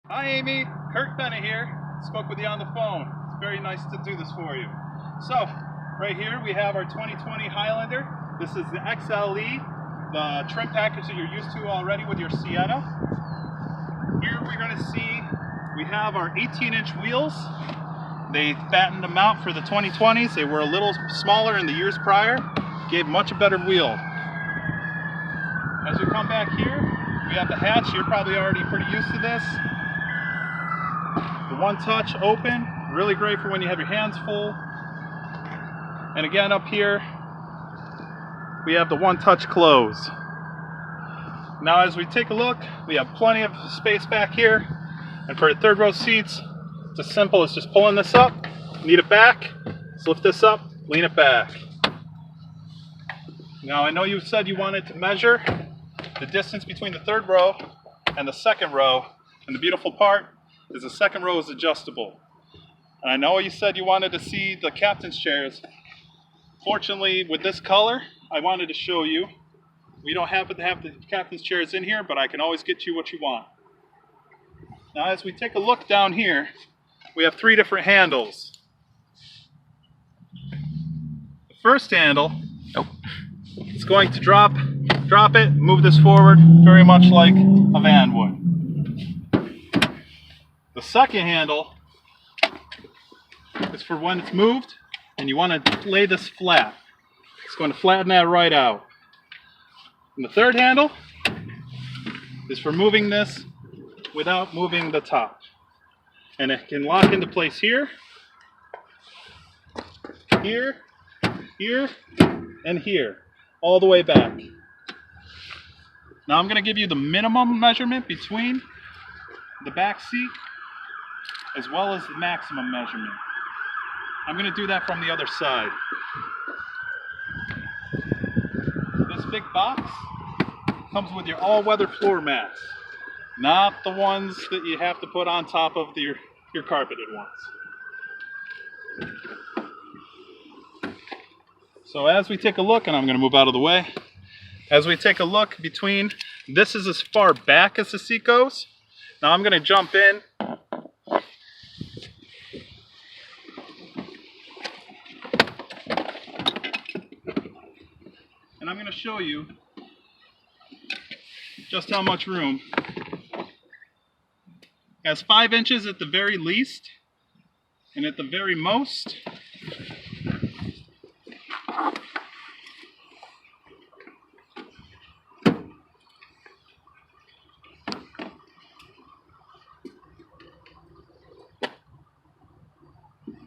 Hi Amy, Kirk Bennett here. Spoke with you on the phone. It's very nice to do this for you. So, right here we have our 2020 Highlander. This is the XLE, the trim package that you're used to already with your Sienna. Here we're going to see we have our 18-inch wheels. They fattened them out for the 2020s. They were a little smaller in the years prior. Gave much a better wheel. As we come back here, we have the hatch. You're probably already pretty used to this. The one touch open, really great for when you have your hands full. And again up here, we have the one touch close. Now as we take a look, we have plenty of space back here. And for third row seats, it's as simple as just pulling this up, need it back, let's lift this up, lean it back. Now I know you said you wanted to measure the distance between the third row and the second row, and the beautiful part is the second row is adjustable. And I know you said you wanted to see the captain's chairs. Fortunately, with this color, I wanted to show you. We don't happen to have the captain's chairs in here, but I can always get you what you want. Now as we take a look down here, we have three different handles. The first handle, it's going to drop it, move this forward, very much like a van would. The second handle is for when it's moved and you want to lay this flat. It's going to flatten that right out. And the third handle is for moving this without moving the top. And it can lock into place here, here, here, and here, all the way back. Now I'm going to give you the minimum measurement between the back seat as well as the maximum measurement. I'm going to do that from the other side. This big box comes with your all-weather floor mats, not the ones that you have to put on top of your carpeted ones. So as we take a look, and I'm going to move out of the way, as we take a look between, this is as far back as the seat goes. Now I'm going to jump in. And I'm going to show you just how much room. It has 5 inches at the very least, and at the very most,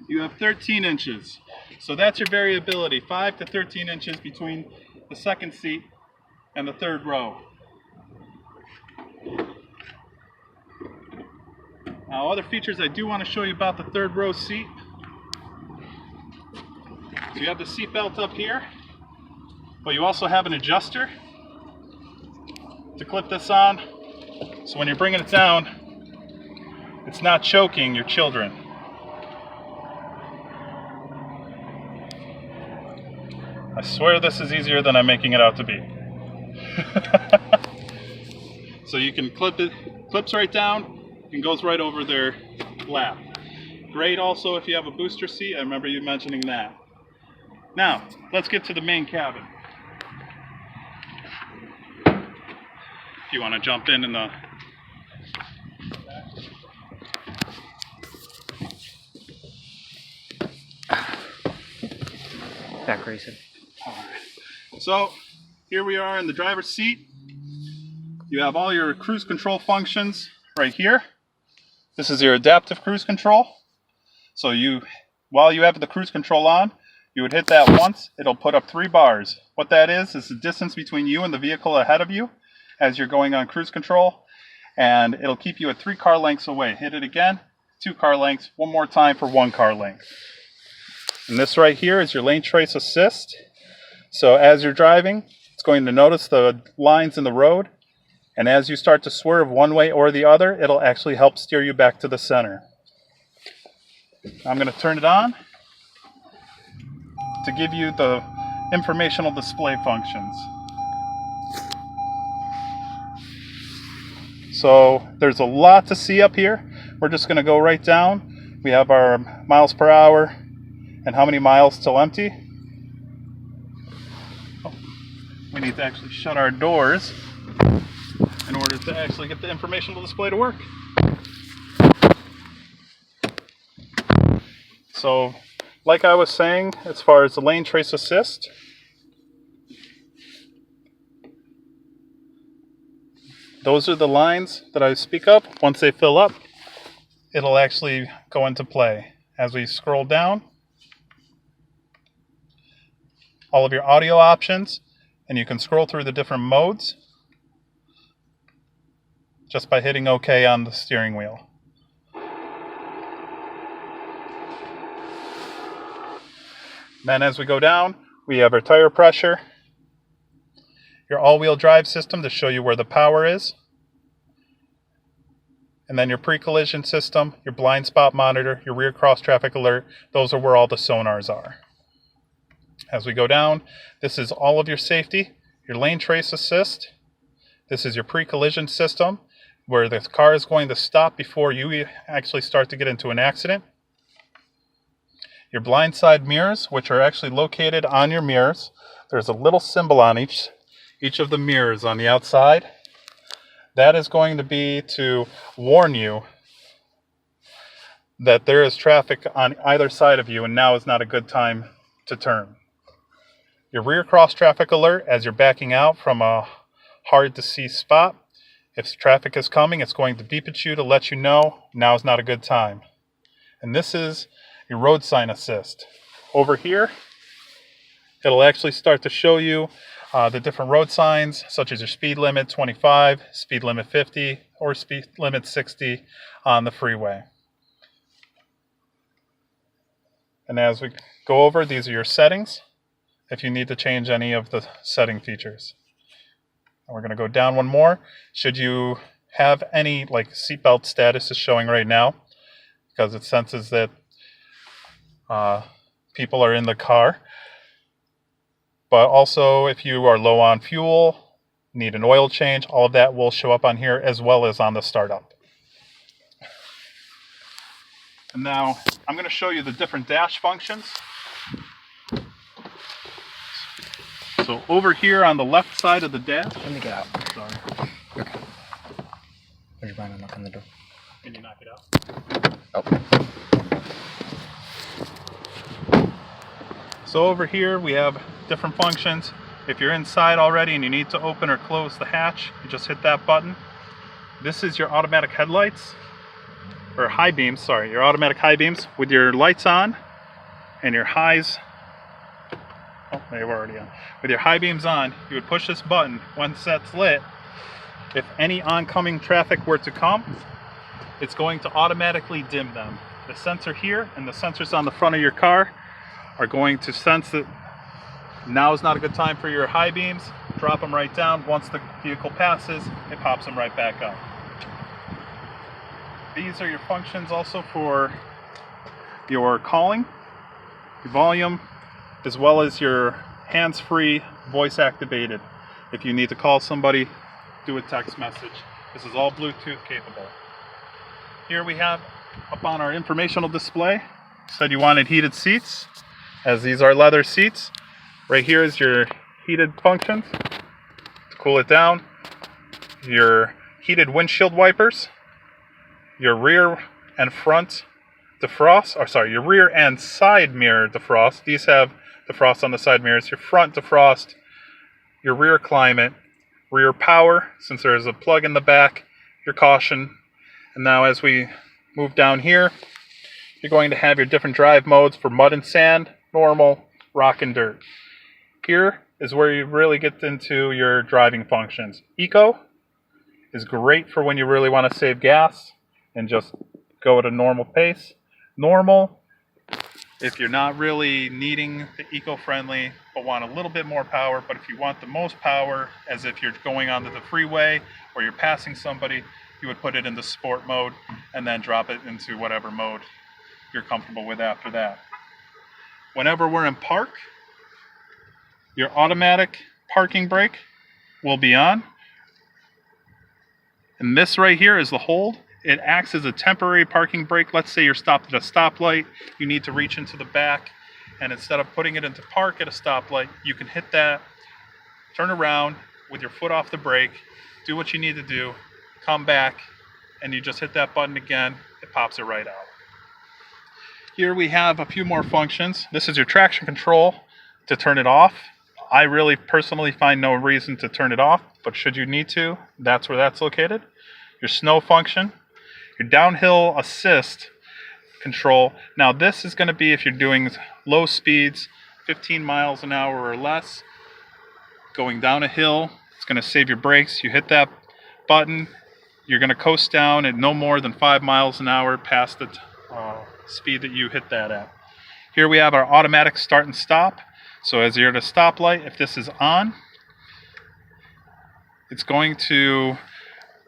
you have 13 inches. So that's your variability, 5 to 13 inches between the second seat and the third row. Now, other features I do want to show you about the third row seat. So you have the seat belt up here, but you also have an adjuster to clip this on. So when you're bringing it down, it's not choking your children. I swear this is easier than I'm making it out to be. So you can clip it, clips right down, and goes right over their lap. Great also if you have a booster seat. I remember you mentioning that. Now, let's get to the main cabin. If you want to jump in the back racing. So here we are in the driver's seat. You have all your cruise control functions right here. This is your adaptive cruise control. So while you have the cruise control on, you would hit that once. It'll put up 3 bars. What that is the distance between you and the vehicle ahead of you as you're going on cruise control. And it'll keep you at 3 car lengths away. Hit it again, 2 car lengths, one more time for 1 car length. And this right here is your lane trace assist. So as you're driving, it's going to notice the lines in the road. And as you start to swerve one way or the other, it'll actually help steer you back to the center. I'm going to turn it on to give you the informational display functions. So there's a lot to see up here. We're just going to go right down. We have our miles per hour and how many miles till empty. Oh, we need to actually shut our doors in order to actually get the informational display to work. So, like I was saying, as far as the lane trace assist, those are the lines that I speak of. Once they fill up, it'll actually go into play. As we scroll down, all of your audio options, and you can scroll through the different modes just by hitting OK on the steering wheel. Then as we go down, we have our tire pressure, your all-wheel drive system to show you where the power is, and then your pre-collision system, your blind spot monitor, your rear cross traffic alert. Those are where all the sonars are. As we go down, this is all of your safety, your lane trace assist. This is your pre-collision system, where the car is going to stop before you actually start to get into an accident. Your blind side mirrors, which are actually located on your mirrors. There's a little symbol on each of the mirrors on the outside. That is going to be to warn you that there is traffic on either side of you and now is not a good time to turn. Your rear cross traffic alert as you're backing out from a hard to see spot. If traffic is coming, it's going to beep at you to let you know now is not a good time. And this is your road sign assist. Over here, it'll actually start to show you the different road signs, such as your speed limit 25, speed limit 50, or speed limit 60 on the freeway. And as we go over, these are your settings, if you need to change any of the setting features. And we're going to go down one more. Should you have any, like seatbelt status is showing right now, because it senses that people are in the car. But also, if you are low on fuel, need an oil change, all of that will show up on here as well as on the startup. And now I'm going to show you the different dash functions. So over here on the left side of the dash. Let me get out. Sorry. Okay. Would you mind knocking the door? Can you knock it out? Oh. So over here we have different functions. If you're inside already and you need to open or close the hatch, you just hit that button. This is your automatic headlights, or high beams, sorry, your automatic high beams with your lights on and your highs. Oh, they were already on. With your high beams on, you would push this button. Once that's lit, if any oncoming traffic were to come, it's going to automatically dim them. The sensor here and the sensors on the front of your car are going to sense that now is not a good time for your high beams. Drop them right down. Once the vehicle passes, it pops them right back up. These are your functions also for your calling, your volume, as well as your hands-free, voice-activated. If you need to call somebody, do a text message. This is all Bluetooth capable. Here we have up on our informational display, said you wanted heated seats, as these are leather seats. Right here is your heated functions to cool it down, your heated windshield wipers, your rear and front defrost, or sorry, your rear and side mirror defrost. These have defrost on the side mirrors, your front defrost, your rear climate, rear power, since there is a plug in the back, your caution. And now as we move down here, you're going to have your different drive modes for mud and sand, normal, rock and dirt. Here is where you really get into your driving functions. Eco is great for when you really want to save gas and just go at a normal pace. Normal, if you're not really needing the eco-friendly but want a little bit more power, but if you want the most power, as if you're going onto the freeway or you're passing somebody, you would put it into sport mode and then drop it into whatever mode you're comfortable with after that. Whenever we're in park, your automatic parking brake will be on. And this right here is the hold. It acts as a temporary parking brake. Let's say you're stopped at a stoplight. You need to reach into the back. And instead of putting it into park at a stoplight, you can hit that, turn around with your foot off the brake, do what you need to do, come back, and you just hit that button again. It pops it right out. Here we have a few more functions. This is your traction control to turn it off. I really personally find no reason to turn it off, but should you need to, that's where that's located. Your snow function, your downhill assist control. Now this is going to be if you're doing low speeds, 15 miles an hour or less, going down a hill. It's going to save your brakes. You hit that button, you're going to coast down at no more than 5 miles an hour past the speed that you hit that at. Here we have our automatic start and stop. So as you're at a stoplight, if this is on, it's going to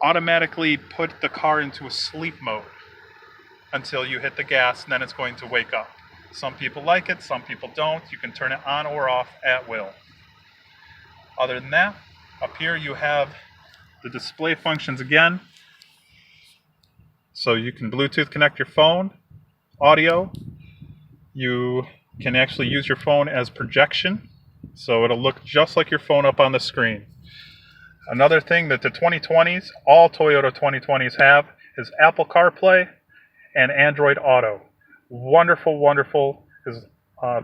automatically put the car into a sleep mode until you hit the gas, and then it's going to wake up. Some people like it, some people don't. You can turn it on or off at will. Other than that, up here you have the display functions again. So you can Bluetooth connect your phone, audio. You can actually use your phone as projection, so it'll look just like your phone up on the screen. Another thing that the 2020s, all Toyota 2020s have, is Apple CarPlay and Android Auto. Wonderful, wonderful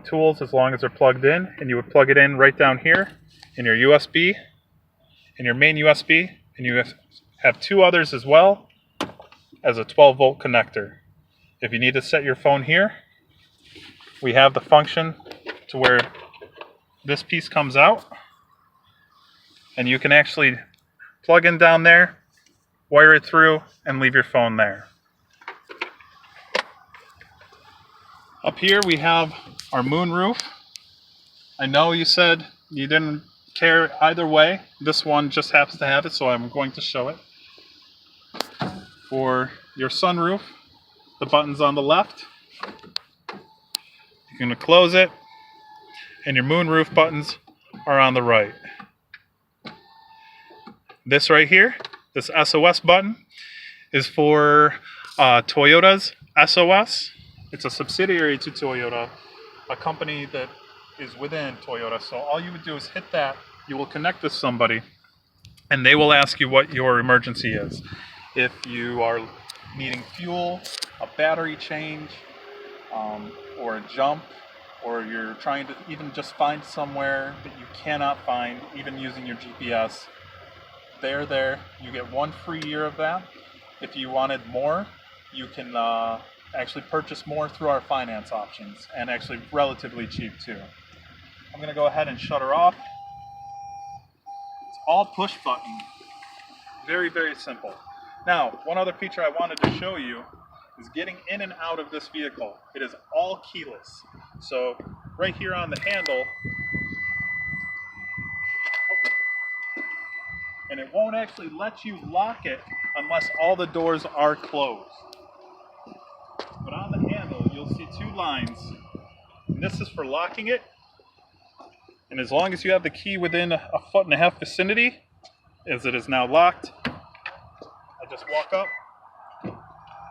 tools as long as they're plugged in, and you would plug it in right down here in your USB, in your main USB, and you have two others as well as a 12-volt connector. If you need to set your phone here, we have the function to where this piece comes out, and you can actually plug in down there, wire it through, and leave your phone there. Up here we have our moonroof. I know you said you didn't care either way. This one just happens to have it, so I'm going to show it. For your sunroof, the button's on the left. You're going to close it, and your moonroof buttons are on the right. This right here, this SOS button, is for Toyota's SOS. It's a subsidiary to Toyota, a company that is within Toyota. So all you would do is hit that, you will connect with somebody, and they will ask you what your emergency is. If you are needing fuel, a battery change, or a jump, or you're trying to even just find somewhere that you cannot find, even using your GPS, they're there. You get 1 free year of that. If you wanted more, you can actually purchase more through our finance options, and actually relatively cheap too. I'm going to go ahead and shut her off. It's all push button. Very, very simple. Now, one other feature I wanted to show you is getting in and out of this vehicle. It is all keyless. So right here on the handle, and it won't actually let you lock it unless all the doors are closed. But on the handle, you'll see 2 lines. And this is for locking it. And as long as you have the key within a 1.5 foot vicinity, as it is now locked, I just walk up,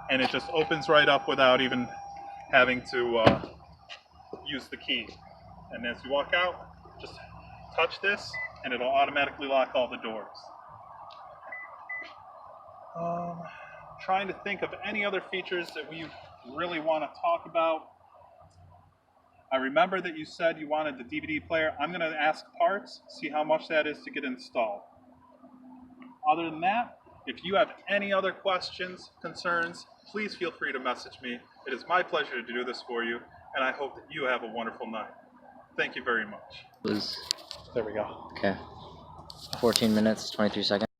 and it just opens right up without even having to use the key. And as you walk out, just touch this, and it'll automatically lock all the doors. Trying to think of any other features that we really want to talk about. I remember that you said you wanted the DVD player. I'm going to ask parts, see how much that is to get installed. Other than that, if you have any other questions, concerns, please feel free to message me. It is my pleasure to do this for you, and I hope that you have a wonderful night. Thank you very much. Was There we go. okay. 14 minutes, 23 seconds.